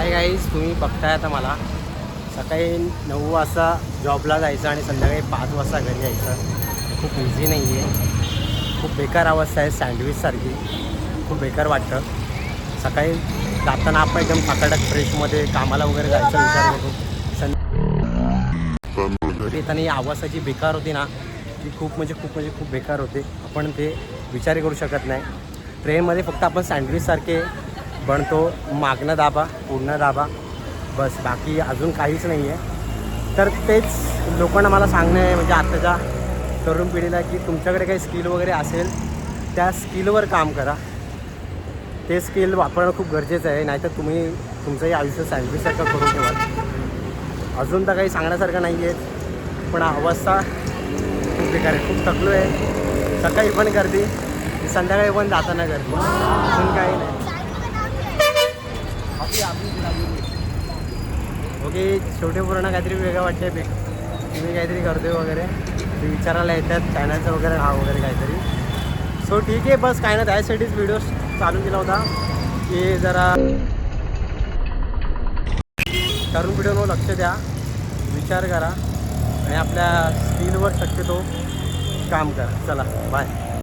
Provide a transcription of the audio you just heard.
Hi guys, तुम्ही बघताय आता मला सकाळी 9 वाजता जॉबला जायचं आणि संध्याकाळी 5 वाजता घरी यायचं. खूप इझी नाही आहे, खूप बेकार अवस्था आहे, सँडविचसारखी. खूप बेकार वाटतं. सकाळी जाताना आपण एकदम फाटाटक फ्रेशमध्ये कामाला वगैरे जायचा विचार करतो. येताना ही अवस्था जी बेकार होती ना, ती खूप बेकार होते. आपण ते विचारही करू शकत नाही. ट्रेनमध्ये फक्त आपण सँडविचसारखे बनतो, मागणं दाबा पुढनं दाबा, बस, बाकी अजून काहीच नाही आहे. तर तेच लोकांना मला सांगणं आहे, म्हणजे आत्ताच्या तरुण पिढीला, की तुमच्याकडे काही स्किल वगैरे असेल त्या स्किलवर काम करा. ते स्किल वापरणं खूप गरजेचं आहे, नाहीतर तुम्ही तुमचंही आयुष्य सँडविचसारखं करून ठेवाल. अजून तर काही सांगण्यासारखं नाही आहे, पण अवस्था खूप बेकार आहे. खूप थकलो आहे. सकाळी पण गर्दी, संध्याकाळी पण जाताना गर्दी, अजून काही नाही. ओके, छोटे पूर्ण काहीतरी वेगळं वाटते. तुम्ही काहीतरी करतोय वगैरे ते विचारायला येतात, चॅनलचं वगैरे नाव वगैरे काहीतरी. सो ठीक आहे, बस काय ना, त्यासाठीच व्हिडिओ चालू केला होता की जरा तरुण पिढीवर लक्ष द्या, विचार करा आणि आपल्या स्किलवर शक्यतो काम करा. चला, बाय.